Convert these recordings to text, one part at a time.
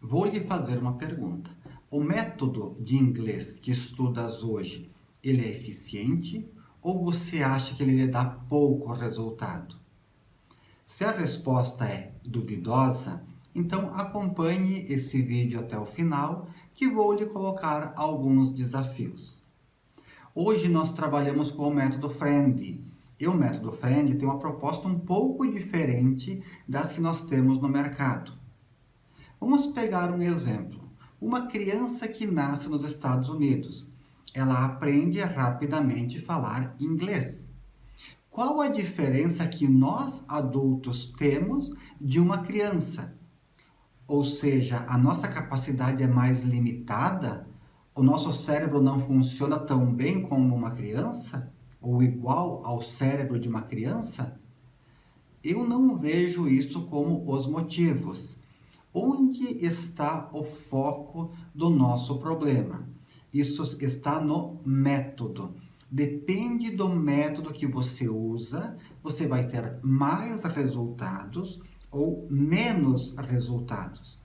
Vou lhe fazer uma pergunta. O método de inglês que estudas hoje, ele é eficiente ou você acha que ele lhe dá pouco resultado? Se a resposta é duvidosa, então acompanhe esse vídeo até o final, que vou lhe colocar alguns desafios. Hoje nós trabalhamos com o método Friend. E o método Friend tem uma proposta um pouco diferente das que nós temos no mercado. Vamos pegar um exemplo. Uma criança que nasce nos Estados Unidos, ela aprende rapidamente a falar inglês. Qual a diferença que nós adultos temos de uma criança? Ou seja, a nossa capacidade é mais limitada? O nosso cérebro não funciona tão bem como uma criança? Ou igual ao cérebro de uma criança? Eu não vejo isso como os motivos. Onde está o foco do nosso problema? Isso está no método. Depende do método que você usa, você vai ter mais resultados ou menos resultados.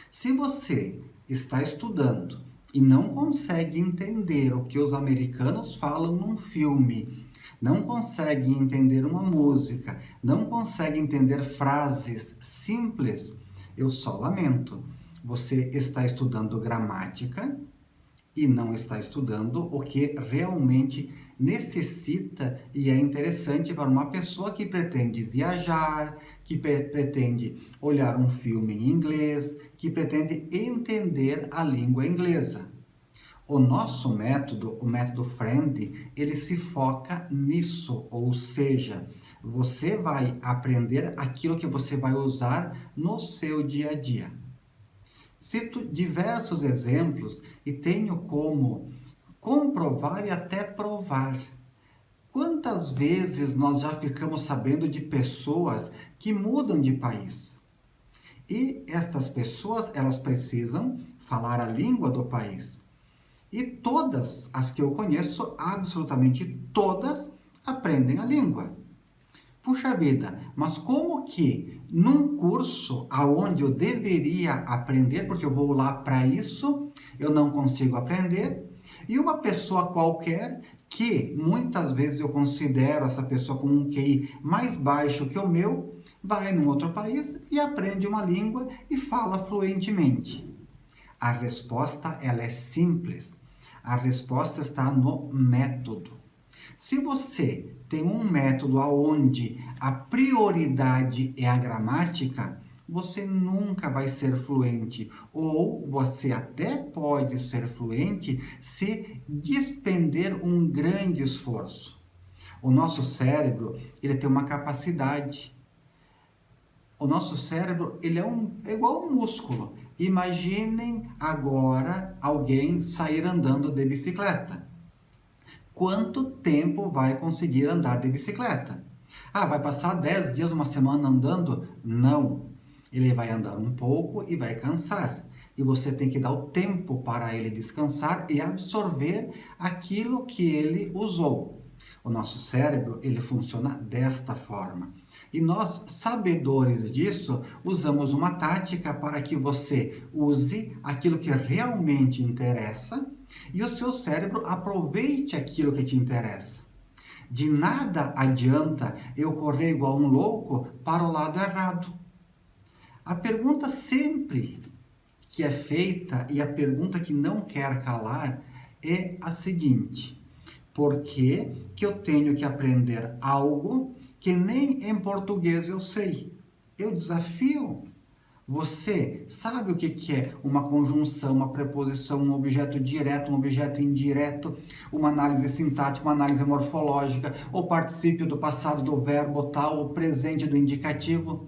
Se você está estudando e não consegue entender o que os americanos falam num filme, não consegue entender uma música, não consegue entender frases simples, eu só lamento. Você está estudando gramática e não está estudando o que realmente necessita e é interessante para uma pessoa que pretende viajar, que pretende olhar um filme em inglês, que pretende entender a língua inglesa. O nosso método, o método Friend, ele se foca nisso, ou seja, você vai aprender aquilo que você vai usar no seu dia a dia. Cito diversos exemplos e tenho como comprovar e até provar. Quantas vezes nós já ficamos sabendo de pessoas que mudam de país? E estas pessoas, elas precisam falar a língua do país. E todas as que eu conheço, absolutamente todas, aprendem a língua. Puxa vida, mas como que num curso aonde eu deveria aprender, porque eu vou lá para isso, eu não consigo aprender, e uma pessoa qualquer, que muitas vezes eu considero essa pessoa com um QI mais baixo que o meu, vai num outro país e aprende uma língua e fala fluentemente? A resposta, ela é simples. A resposta está no método. Se você tem um método onde a prioridade é a gramática, você nunca vai ser fluente. Ou você até pode ser fluente se despender um grande esforço. O nosso cérebro, ele tem uma capacidade. O nosso cérebro, ele é igual um músculo. Imaginem agora alguém sair andando de bicicleta. Quanto tempo vai conseguir andar de bicicleta? Ah, vai passar 10 dias, uma semana andando? Não. Ele vai andar um pouco e vai cansar. E você tem que dar o tempo para ele descansar e absorver aquilo que ele usou. O nosso cérebro, ele funciona desta forma. E nós, sabedores disso, usamos uma tática para que você use aquilo que realmente interessa e o seu cérebro aproveite aquilo que te interessa. De nada adianta eu correr igual um louco para o lado errado. A pergunta sempre que é feita e a pergunta que não quer calar é a seguinte: por que que eu tenho que aprender algo que nem em português eu sei? Eu desafio. Você sabe o que é uma conjunção, uma preposição, um objeto direto, um objeto indireto, uma análise sintática, uma análise morfológica, o particípio do passado do verbo tal, o presente do indicativo?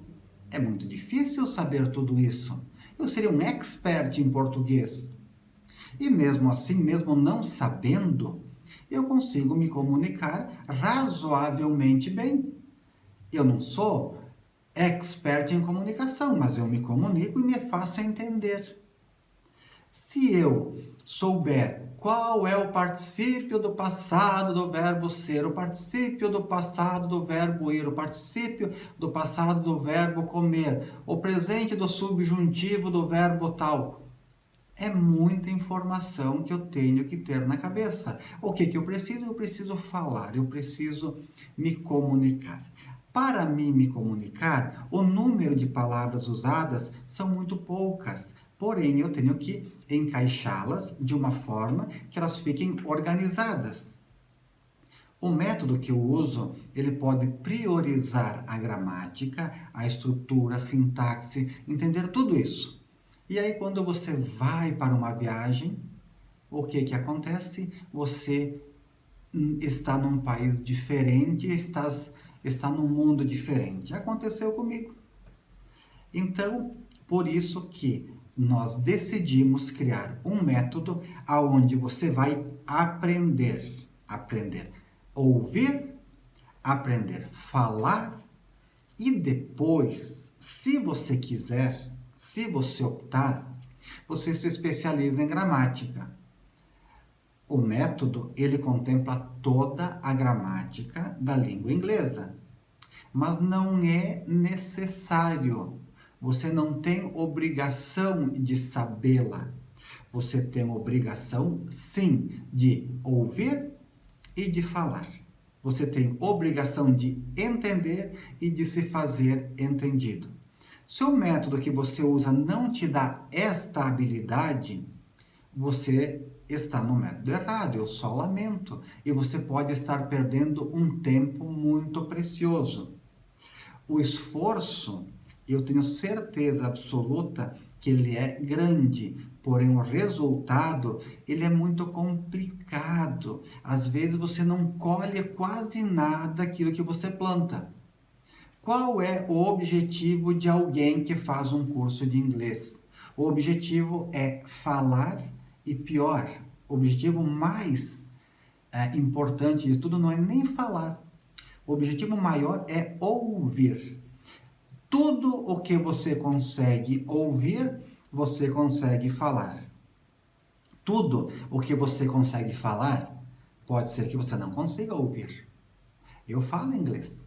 É muito difícil saber tudo isso. Eu seria um expert em português. E mesmo assim, mesmo não sabendo, eu consigo me comunicar razoavelmente bem. Eu não sou expert em comunicação, mas eu me comunico e me faço entender. Se eu souber qual é o particípio do passado do verbo ser, o particípio do passado do verbo ir, o particípio do passado do verbo comer, o presente do subjuntivo do verbo tal, é muita informação que eu tenho que ter na cabeça. O que que eu preciso? Eu preciso falar, eu preciso me comunicar. Para mim me comunicar, o número de palavras usadas são muito poucas. Porém, eu tenho que encaixá-las de uma forma que elas fiquem organizadas. O método que eu uso, ele pode priorizar a gramática, a estrutura, a sintaxe, entender tudo isso. E aí, quando você vai para uma viagem, o que que acontece? Você está num país diferente, está num mundo diferente. Aconteceu comigo. Então, por isso que nós decidimos criar um método aonde você vai aprender, ouvir, aprender falar e depois, se você quiser, se você optar, você se especializa em gramática. O método, ele contempla toda a gramática da língua inglesa, mas não é necessário. Você não tem obrigação de sabê-la. Você tem obrigação, sim, de ouvir e de falar. Você tem obrigação de entender e de se fazer entendido. Se o método que você usa não te dá esta habilidade, você está no método errado, eu só lamento. E você pode estar perdendo um tempo muito precioso. O esforço, eu tenho certeza absoluta que ele é grande, porém o resultado, ele é muito complicado. Às vezes você não colhe quase nada daquilo que você planta. Qual é o objetivo de alguém que faz um curso de inglês? O objetivo é falar e pior, o objetivo mais importante de tudo não é nem falar. O objetivo maior é ouvir. Tudo o que você consegue ouvir, você consegue falar. Tudo o que você consegue falar, pode ser que você não consiga ouvir. Eu falo inglês,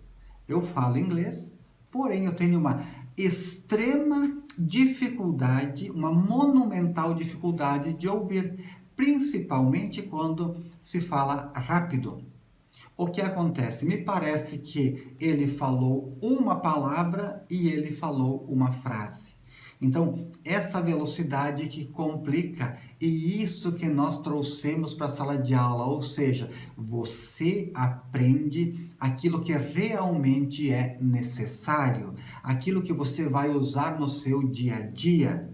porém eu tenho uma extrema dificuldade, uma monumental dificuldade de ouvir, principalmente quando se fala rápido. O que acontece? Me parece que ele falou uma palavra e ele falou uma frase. Então, essa velocidade que complica e isso que nós trouxemos para a sala de aula, ou seja, você aprende aquilo que realmente é necessário, aquilo que você vai usar no seu dia a dia.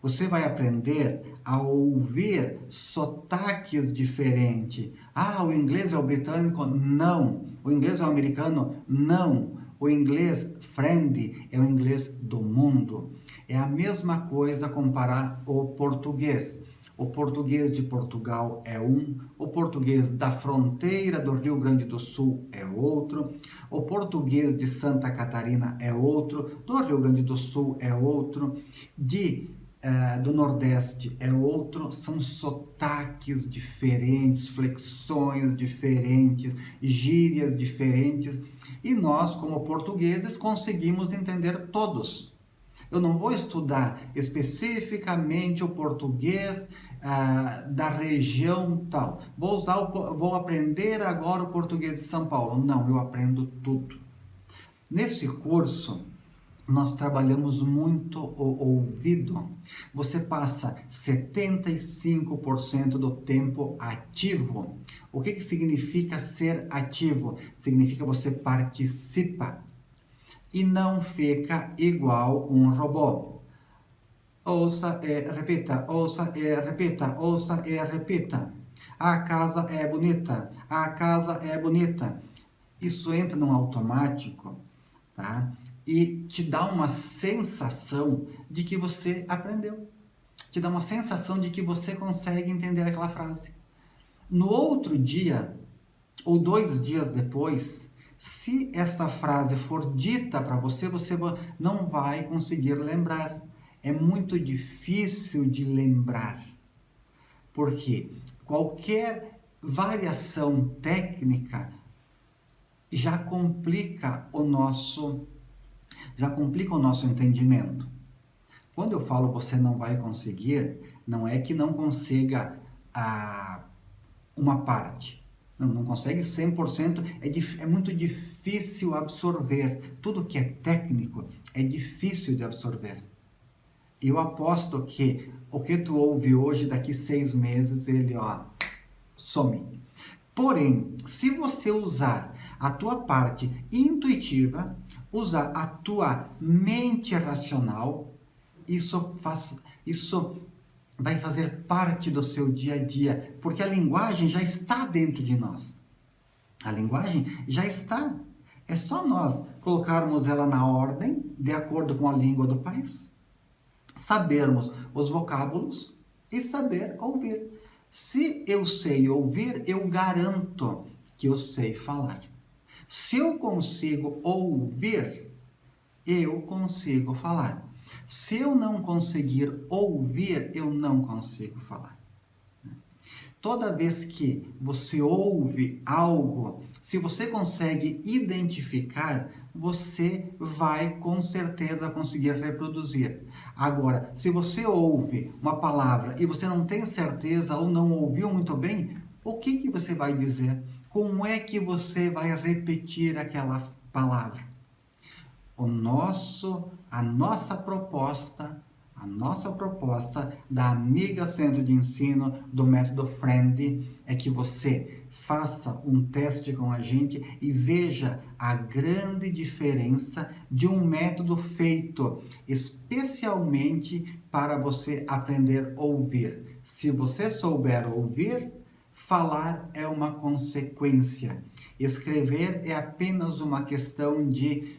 Você vai aprender a ouvir sotaques diferentes. Ah, o inglês é o britânico? Não. O inglês é o americano? Não. O inglês friendly é o inglês do mundo. É a mesma coisa comparar o português. O português de Portugal é um, o português da fronteira do Rio Grande do Sul é outro, o português de Santa Catarina é outro, do Rio Grande do Sul é outro, do Nordeste é outro, são sotaques diferentes, flexões diferentes, gírias diferentes, e nós, como portugueses, conseguimos entender todos. Eu não vou estudar especificamente o português da região tal. Vou aprender agora o português de São Paulo. Não, eu aprendo tudo. Nesse curso, nós trabalhamos muito o ouvido. Você passa 75% do tempo ativo. O que significa ser ativo? Significa você participa e não fica igual um robô. Ouça e repita, ouça e repita, ouça e repita. A casa é bonita, a casa é bonita. Isso entra num automático, tá? E te dá uma sensação de que você aprendeu. Te dá uma sensação de que você consegue entender aquela frase. No outro dia, ou 2 dias depois, se esta frase for dita para você, você não vai conseguir lembrar. é muito difícil de lembrar, porque qualquer variação técnica já complica o nosso entendimento. Quando eu falo você não vai conseguir, não é que não consiga uma parte. Não consegue 100%, é muito difícil absorver. Tudo que é técnico é difícil de absorver. Eu aposto que o que tu ouve hoje, daqui 6 meses, ele some. Porém, se você usar a tua parte intuitiva, usar a tua mente racional, isso vai fazer parte do seu dia a dia, porque a linguagem já está dentro de nós. A linguagem já está. É só nós colocarmos ela na ordem, de acordo com a língua do país, sabermos os vocábulos e saber ouvir. Se eu sei ouvir, eu garanto que eu sei falar. Se eu consigo ouvir, eu consigo falar. Se eu não conseguir ouvir, eu não consigo falar. Toda vez que você ouve algo, se você consegue identificar, você vai com certeza conseguir reproduzir. Agora, se você ouve uma palavra e você não tem certeza ou não ouviu muito bem, o que você vai dizer? Como é que você vai repetir aquela palavra? A nossa proposta da Amiga Centro de Ensino do Método Friend é que você faça um teste com a gente e veja a grande diferença de um método feito especialmente para você aprender a ouvir. Se você souber ouvir, falar é uma consequência. Escrever é apenas uma questão de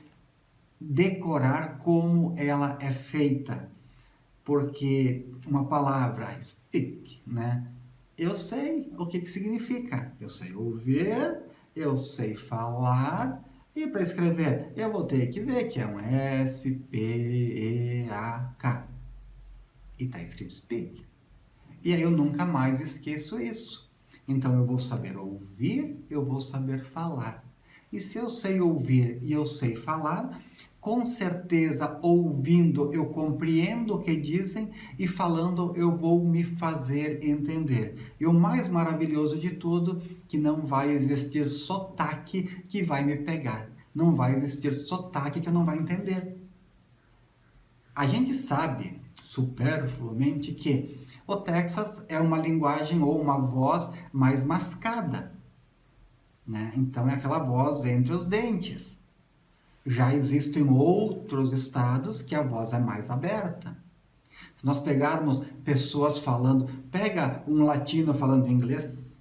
decorar como ela é feita. Porque uma palavra, speak, né? Eu sei o que significa. Eu sei ouvir, eu sei falar, e para escrever eu vou ter que ver que é um S-P-E-A-K. E está escrito speak. E aí eu nunca mais esqueço isso. Então eu vou saber ouvir, eu vou saber falar. E se eu sei ouvir e eu sei falar, com certeza, ouvindo, eu compreendo o que dizem e falando, eu vou me fazer entender. E o mais maravilhoso de tudo, que não vai existir sotaque que vai me pegar. Não vai existir sotaque que eu não vai entender. A gente sabe, superfluamente, que o Texas é uma linguagem ou uma voz mais mascada, né? Então, é aquela voz entre os dentes. Já existem outros estados que a voz é mais aberta. Se nós pegarmos pessoas falando, pega um latino falando inglês,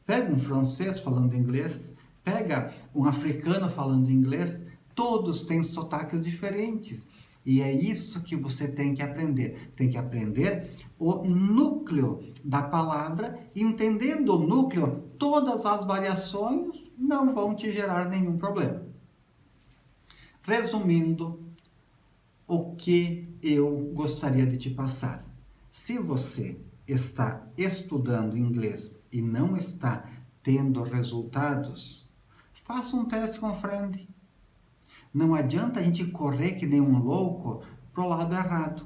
pega um francês falando inglês, pega um africano falando inglês, todos têm sotaques diferentes. E é isso que você tem que aprender. Tem que aprender o núcleo da palavra, entendendo o núcleo, todas as variações não vão te gerar nenhum problema. Resumindo, o que eu gostaria de te passar. Se você está estudando inglês e não está tendo resultados, faça um teste com o Friend. Não adianta a gente correr que nem um louco pro lado errado.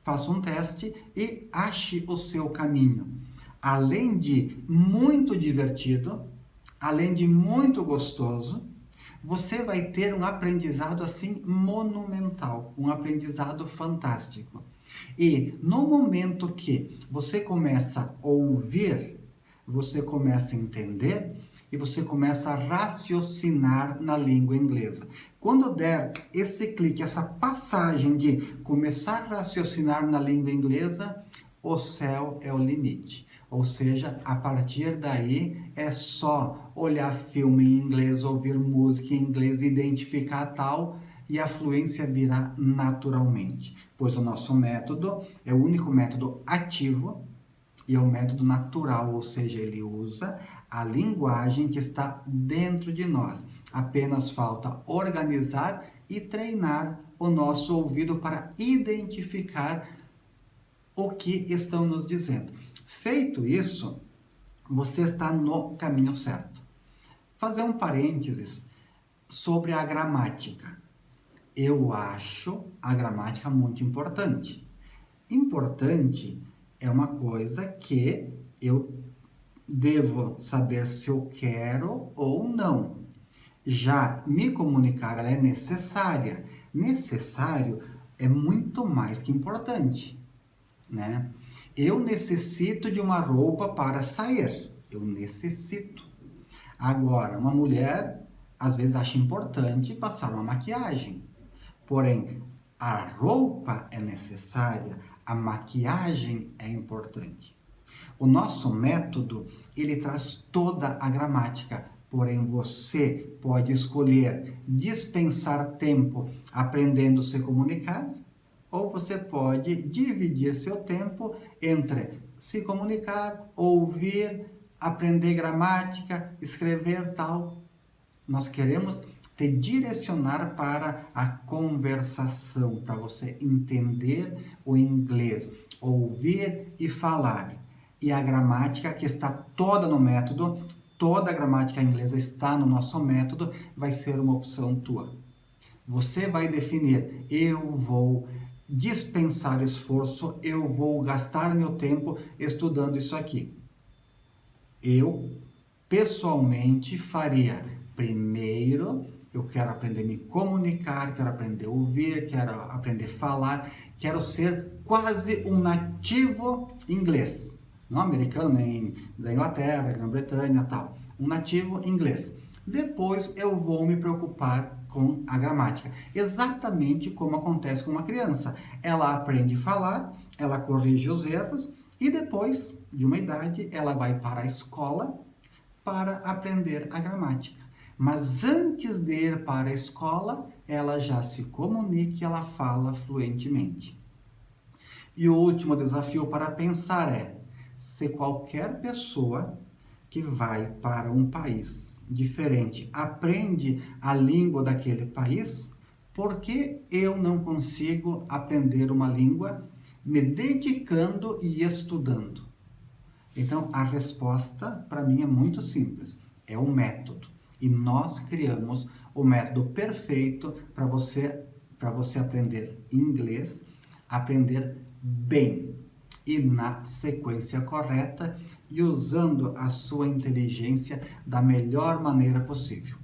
Faça um teste e ache o seu caminho. Além de muito divertido, além de muito gostoso, você vai ter um aprendizado assim monumental, um aprendizado fantástico. E no momento que você começa a ouvir, você começa a entender e você começa a raciocinar na língua inglesa. Quando der esse clique, essa passagem de começar a raciocinar na língua inglesa, o céu é o limite. Ou seja, a partir daí é só olhar filme em inglês, ouvir música em inglês, identificar tal e a fluência virá naturalmente. Pois o nosso método é o único método ativo e é um método natural, ou seja, ele usa a linguagem que está dentro de nós. Apenas falta organizar e treinar o nosso ouvido para identificar o que estão nos dizendo. Feito isso, você está no caminho certo. Fazer um parênteses sobre a gramática. Eu acho a gramática muito importante. Importante é uma coisa que eu devo saber se eu quero ou não. Já me comunicar, ela é necessária. Necessário é muito mais que importante, né? Eu necessito de uma roupa para sair. Eu necessito. Agora, uma mulher às vezes acha importante passar uma maquiagem. Porém, a roupa é necessária, a maquiagem é importante. O nosso método, ele traz toda a gramática, porém você pode escolher dispensar tempo aprendendo a se comunicar, ou você pode dividir seu tempo entre se comunicar, ouvir, aprender gramática, escrever tal. Nós queremos te direcionar para a conversação, para você entender o inglês, ouvir e falar. E a gramática, que está toda no método, toda a gramática inglesa está no nosso método, vai ser uma opção tua. Você vai definir, eu vou dispensar esforço, eu vou gastar meu tempo estudando isso aqui. Eu, pessoalmente, faria primeiro, eu quero aprender a me comunicar, quero aprender a ouvir, quero aprender a falar, quero ser quase um nativo inglês. Não americano, nem da Inglaterra, Grã-Bretanha, tal. Um nativo inglês. Depois eu vou me preocupar com a gramática. Exatamente como acontece com uma criança. Ela aprende a falar, ela corrige os erros e depois de uma idade ela vai para a escola para aprender a gramática. Mas antes de ir para a escola, ela já se comunica e ela fala fluentemente. E o último desafio para pensar é, se qualquer pessoa que vai para um país diferente aprende a língua daquele país, por que eu não consigo aprender uma língua me dedicando e estudando? Então, a resposta para mim é muito simples, é o método. E nós criamos o método perfeito para você aprender inglês, aprender bem e na sequência correta e usando a sua inteligência da melhor maneira possível.